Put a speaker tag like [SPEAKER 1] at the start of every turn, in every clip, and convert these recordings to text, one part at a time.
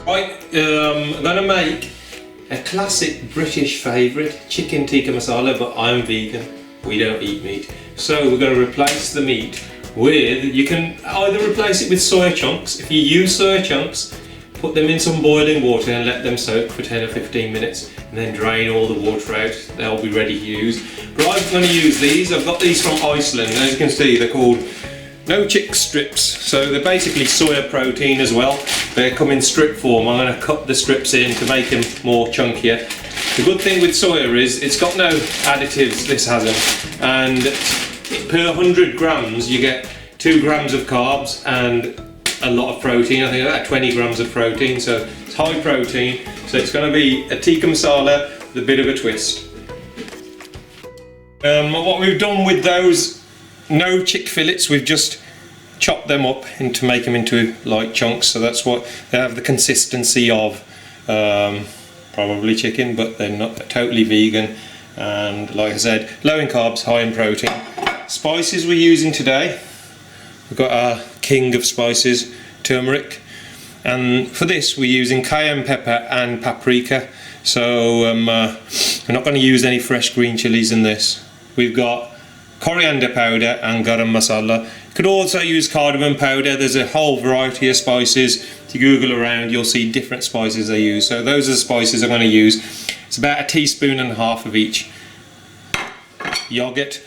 [SPEAKER 1] Right, I'm going to make a classic British favourite, chicken tikka masala, but I'm vegan, we don't eat meat. So we're going to replace the meat with, you can either replace it with soya chunks. If you use soya chunks, put them in some boiling water and let them soak for 10 or 15 minutes and then drain all the water out. They'll be ready to use. But I'm going to use these. I've got these from Iceland. As you can see, they're called no chick strips. So they're basically soya protein as well. They come in strip form. I'm going to cut the strips in to make them more chunkier. The good thing with soya is it's got no additives, this hasn't. And per 100 grams you get 2 grams of carbs and a lot of protein. I think about 20 grams of protein, so it's high protein. So it's going to be a tikka masala with a bit of a twist. What we've done with those no chick fillets, we've just chopped them up to make them into light chunks. So that's what they have, the consistency of probably chicken, but they're not totally vegan. And like I said, low in carbs, high in protein. Spices we're using today, we've got our king of spices, turmeric, and for this we're using cayenne pepper and paprika. So we're not going to use any fresh green chilies in this. We've got coriander powder and garam masala. You could also use cardamom powder. There's a whole variety of spices. If you Google around, you'll see different spices they use. So those are the spices I'm going to use. It's about 1.5 teaspoons of each. Yogurt,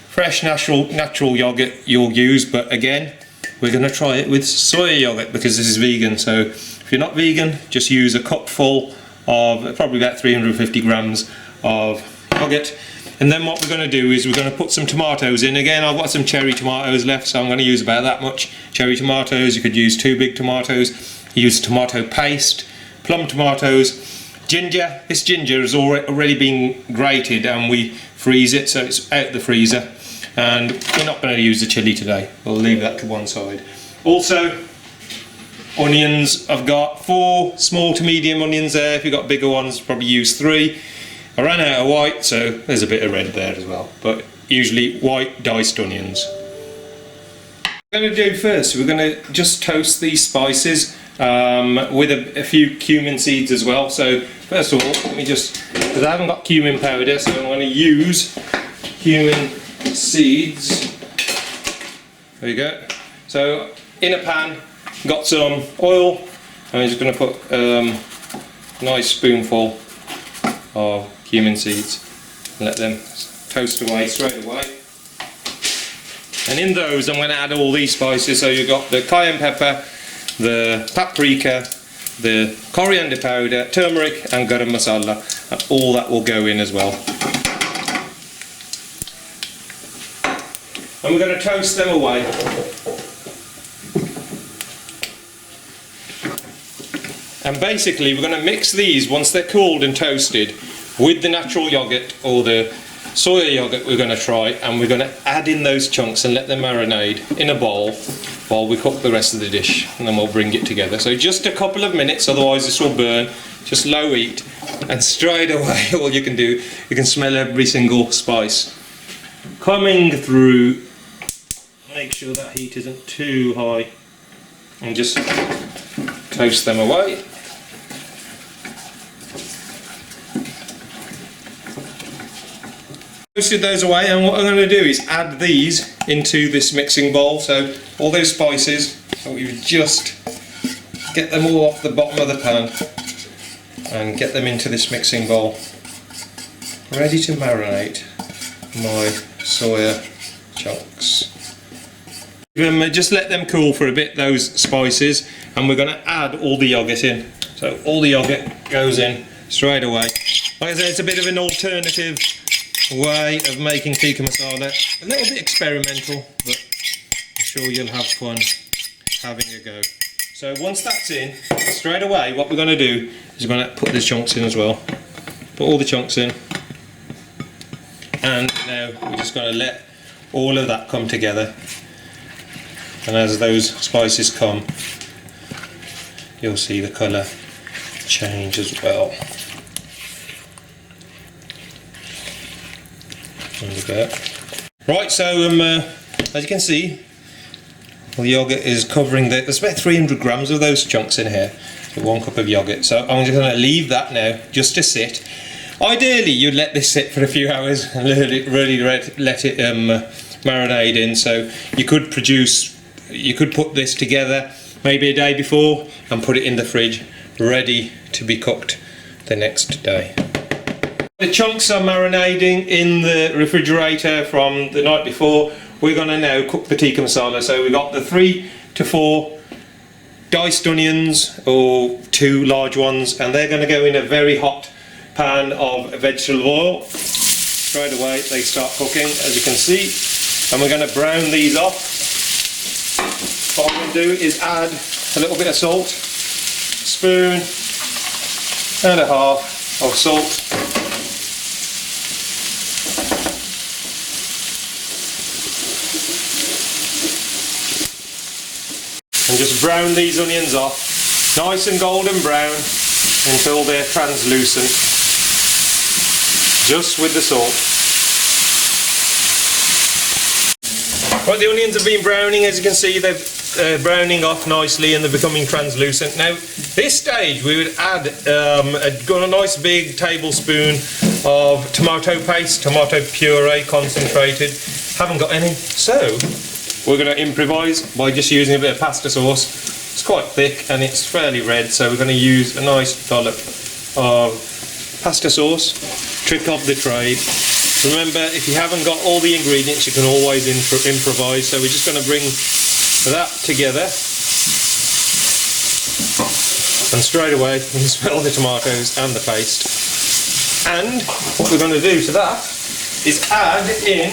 [SPEAKER 1] fresh natural yogurt you'll use, but again we're going to try it with soya yogurt because this is vegan. So if you're not vegan, just use a cupful of probably about 350 grams of yogurt. And then what we're going to do is we're going to put some tomatoes in. Again, I've got some cherry tomatoes left, so I'm going to use about that much cherry tomatoes. You could use 2 big tomatoes. Use tomato paste, plum tomatoes, ginger. This ginger has already been grated and we freeze it, so it's out the freezer. And we're not going to use the chilli today. We'll leave that to one side. Also, onions. I've got 4 small to medium onions there. If you've got bigger ones, probably use 3. I ran out of white, so there's a bit of red there as well, but usually white diced onions. What we're going to do first, we're going to just toast these spices with a few cumin seeds as well. So first of all, let me just, because I haven't got cumin powder, so I'm going to use cumin seeds. There you go. So in a pan, got some oil, and I'm just going to put a nice spoonful of cumin seeds and let them toast away straight away. And in those I'm going to add all these spices. So you've got the cayenne pepper, the paprika, the coriander powder, turmeric and garam masala, and all that will go in as well. And we're going to toast them away. And basically we're going to mix these once they're cooled and toasted with the natural yogurt or the soya yogurt we're going to try, and we're going to add in those chunks and let them marinate in a bowl while we cook the rest of the dish, and then we'll bring it together. So just a couple of minutes, otherwise this will burn. Just low heat, and straight away all you can do, you can smell every single spice coming through. Make sure that heat isn't too high and just toast them away. Toasted those away, and what I'm going to do is add these into this mixing bowl. So all those spices, we just get them all off the bottom of the pan and get them into this mixing bowl, ready to marinate my soya chunks. Just let them cool for a bit, those spices, and we're going to add all the yogurt in. So all the yogurt goes in straight away. Like I said, it's a bit of an alternative way of making tikka masala. A little bit experimental, but I'm sure you'll have fun having a go. So once that's in, straight away what we're going to do is we're going to put the chunks in as well. Put all the chunks in, and now we're just going to let all of that come together. And as those spices come, you'll see the colour change as well. There we go. Right, so as you can see, the yogurt is covering there's about 300 grams of those chunks in here. 1 cup of yoghurt. So I'm just going to leave that now just to sit. Ideally you'd let this sit for a few hours and really let it marinate in. So you could put this together maybe a day before and put it in the fridge ready to be cooked the next day. The chunks are marinating in the refrigerator from the night before. We're going to now cook the tikka masala. So we've got the 3 to 4 diced onions, or 2 large ones, and they're going to go in a very hot pan of vegetable oil. Straight away they start cooking, as you can see, and we're going to brown these off. What I'm going to do is add a little bit of salt, spoon and a half of salt, and just brown these onions off nice and golden brown until they're translucent, just with the salt. Right, the onions have been browning, as you can see they're browning off nicely and they're becoming translucent. Now this stage we would add a nice big tablespoon of tomato paste, tomato puree concentrated. Haven't got any, so we're going to improvise by just using a bit of pasta sauce. It's quite thick and it's fairly red, so we're going to use a nice dollop of pasta sauce. Trick of the trade. Remember, if you haven't got all the ingredients, you can always improvise. So we're just going to bring that together, and straight away you can smell the tomatoes and the paste. And what we're going to do to that is add in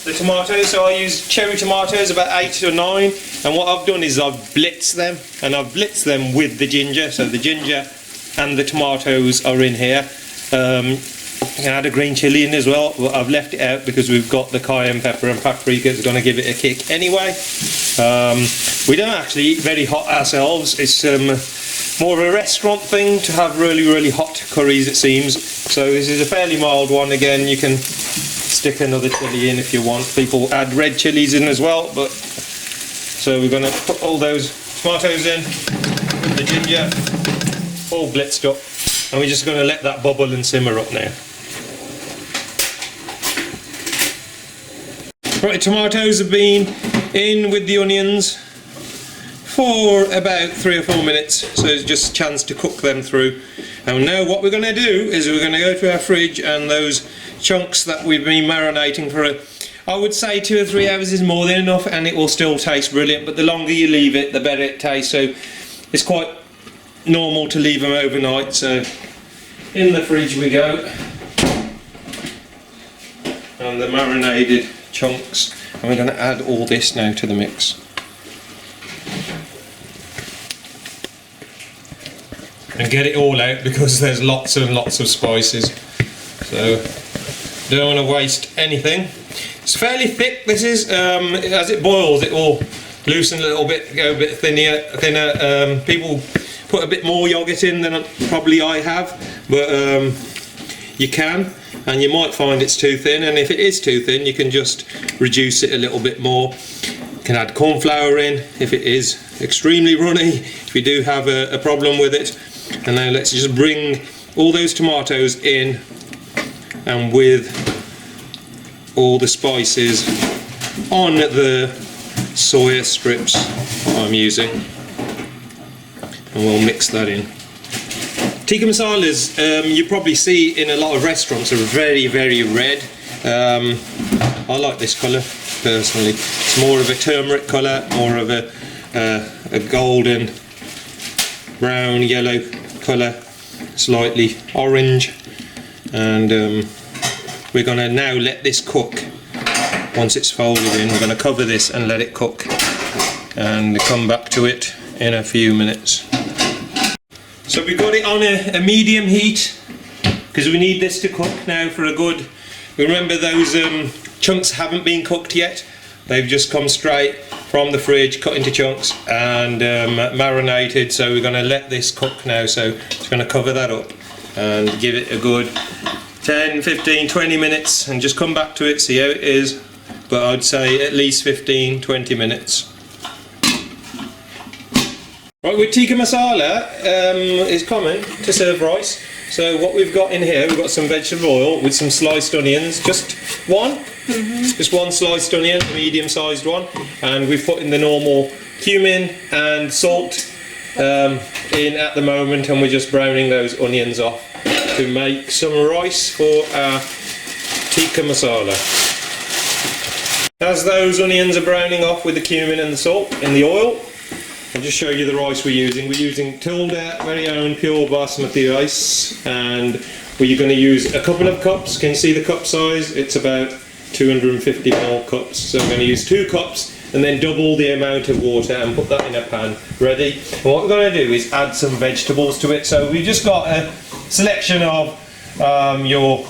[SPEAKER 1] the tomatoes. So I use cherry tomatoes, about 8 or 9, and what I've done is I've blitzed them, and I've blitzed them with the ginger. So the ginger and the tomatoes are in here. You can add a green chilli in as well, but I've left it out because we've got the cayenne pepper and paprika. It's going to give it a kick anyway. We don't actually eat very hot ourselves. It's more of a restaurant thing to have really hot curries, it seems. So this is a fairly mild one. Again, you can stick another chilli in if you want. People add red chilies in as well, but so we're going to put all those tomatoes in, the ginger, all blitzed up, and we're just going to let that bubble and simmer up now. Right, tomatoes have been in with the onions for about 3 or 4 minutes, so it's just a chance to cook them through. And now what we're going to do is we're going to go to our fridge, and those chunks that we've been marinating for I would say 2 or 3 hours is more than enough, and it will still taste brilliant, but the longer you leave it the better it tastes. So it's quite normal to leave them overnight. So in the fridge we go, and the marinated chunks, and we're going to add all this now to the mix. And get it all out because there's lots and lots of spices, so don't want to waste anything. It's fairly thick, this is. As it boils it will loosen a little bit, go a bit thinner. People put a bit more yoghurt in than probably I have, but you can, and you might find it's too thin, and if it is too thin you can just reduce it a little bit more. You can add corn flour in if it is extremely runny, if you do have a problem with it. And now let's just bring all those tomatoes in, and with all the spices on the soya strips I'm using, and we'll mix that in. Tikka masalas you probably see in a lot of restaurants are very red. I like this colour personally. It's more of a turmeric colour, more of a golden brown yellow colour, slightly orange, and we're going to now let this cook. Once it's folded in, we're going to cover this and let it cook, and come back to it in a few minutes. So we've got it on a medium heat because we need this to cook now for a good. Remember, those chunks haven't been cooked yet, they've just come straight from the fridge, cut into chunks and marinated. So we're going to let this cook now, so it's going to cover that up and give it a good 10, 15, 20 minutes, and just come back to it, see how it is, but I'd say at least 15, 20 minutes. Right, with Tikka Masala, it's common to serve rice. So what we've got in here, we've got some vegetable oil with some sliced onions, just one sliced onion, a medium-sized one, and we've put in the normal cumin and salt in at the moment, and we're just browning those onions off to make some rice for our Tikka Masala. As those onions are browning off with the cumin and the salt in the oil, I'll just show you the rice we're using. We're using Tilda very own pure basmati rice, and we're going to use a couple of cups. Can you see the cup size? It's about 250 ml cups. So we're going to use 2 cups and then double the amount of water and put that in a pan ready. And what we're going to do is add some vegetables to it. So we've just got a selection of your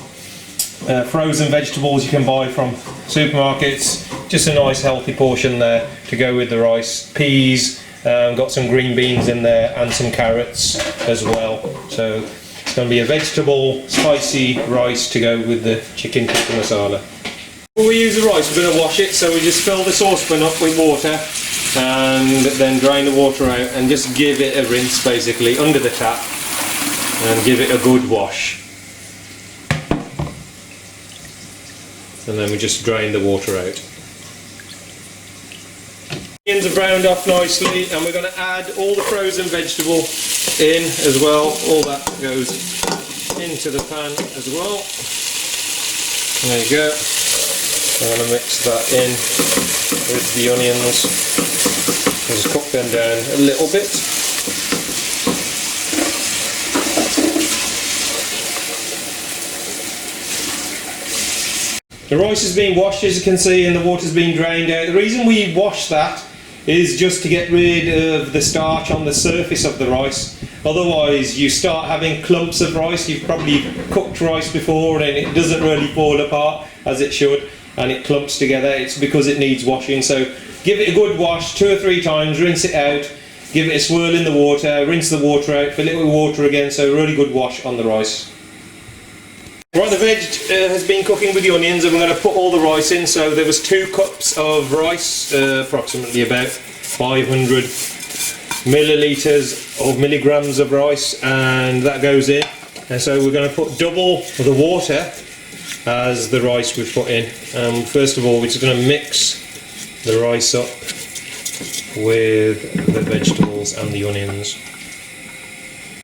[SPEAKER 1] frozen vegetables you can buy from supermarkets. Just a nice healthy portion there to go with the rice. Peas. Got some green beans in there and some carrots as well. So it's going to be a vegetable spicy rice to go with the chicken tikka masala. Before we use the rice, we're going to wash it. So we just fill the saucepan up with water and then drain the water out and just give it a rinse basically under the tap and give it a good wash. And then we just drain the water out. Onions are browned off nicely, and we're going to add all the frozen vegetable in as well. All that goes into the pan as well. There you go. I'm going to mix that in with the onions. Just cook them down a little bit. The rice is being washed, as you can see, and the water's being drained out. The reason we wash that is just to get rid of the starch on the surface of the rice. Otherwise you start having clumps of rice. You've probably cooked rice before and it doesn't really fall apart as it should and it clumps together. It's because it needs washing. So give it a good wash 2 or 3 times, rinse it out, give it a swirl in the water, rinse the water out, fill it with water again. So a really good wash on the rice. Right, the veg has been cooking with the onions, and we're going to put all the rice in. So there was 2 cups of rice, approximately about 500 millilitres of milligrams of rice, and that goes in. And so we're going to put double the water as the rice we've put in. First of all, we're just going to mix the rice up with the vegetables and the onions.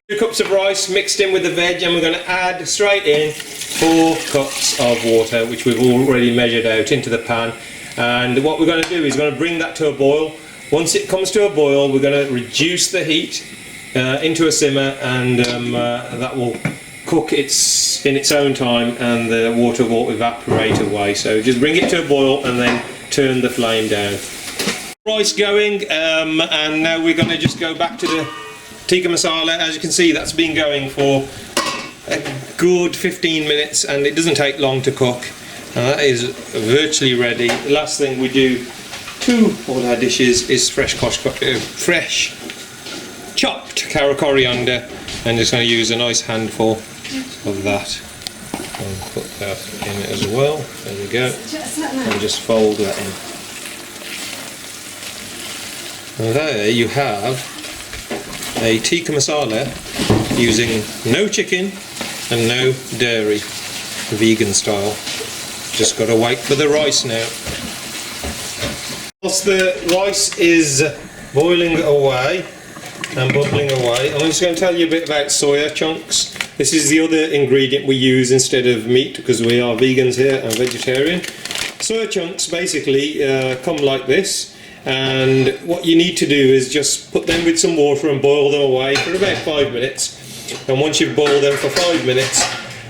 [SPEAKER 1] 2 cups of rice mixed in with the veg, and we're going to add straight in 4 cups of water, which we've already measured out, into the pan. And what we're going to do is we're going to bring that to a boil. Once it comes to a boil, we're going to reduce the heat into a simmer, and that will cook in its own time, and the water will evaporate away. So just bring it to a boil and then turn the flame down. Rice going, and now we're going to just go back to the tikka masala. As you can see, that's been going for a good 15 minutes, and it doesn't take long to cook, and that is virtually ready. The last thing we do to all our dishes is fresh chopped coriander, and just going to use a nice handful of that and put that in as well. There we go, and just fold that in. And there you have a tikka masala using no chicken and no dairy, vegan style. Just got to wait for the rice now. Whilst the rice is boiling away and bubbling away, I'm just going to tell you a bit about soya chunks. This is the other ingredient we use instead of meat, because we are vegans here and vegetarian. Soya chunks basically come like this. And what you need to do is just put them with some water and boil them away for about 5 minutes. And once you've boiled them for 5 minutes,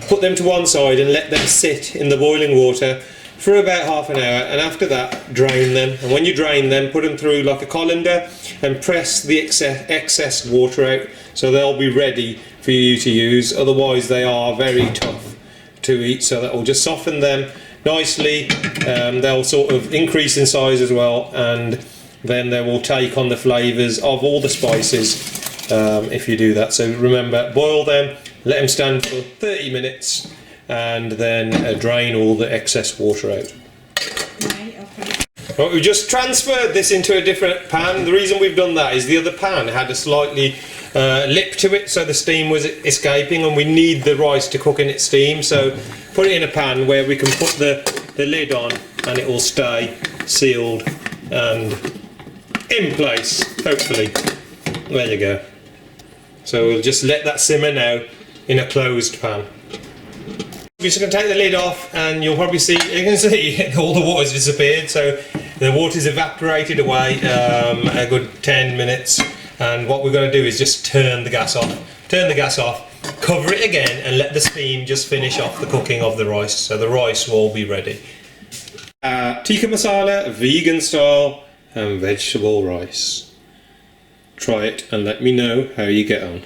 [SPEAKER 1] put them to one side and let them sit in the boiling water for about half an hour, and after that drain them. And when you drain them, put them through like a colander and press the excess water out, so they'll be ready for you to use. Otherwise they are very tough to eat, so that will just soften them nicely. They'll sort of increase in size as well, and then they will take on the flavours of all the spices if you do that. So remember, boil them, let them stand for 30 minutes, and then drain all the excess water out. Right, we just transferred this into a different pan. The reason we've done that is the other pan had a slightly lip to it, so the steam was escaping, and we need the rice to cook in its steam. So put it in a pan where we can put the lid on, and it will stay sealed and in place, hopefully. There you go. So we'll just let that simmer now in a closed pan. We're just going to take the lid off, and you'll probably see, you can see all the water's disappeared, so the water's evaporated away a good 10 minutes, and what we're going to do is just turn the gas off, cover it again, and let the steam just finish off the cooking of the rice, so the rice will be ready. Tikka Masala, vegan style, and vegetable rice. Try it and let me know how you get on.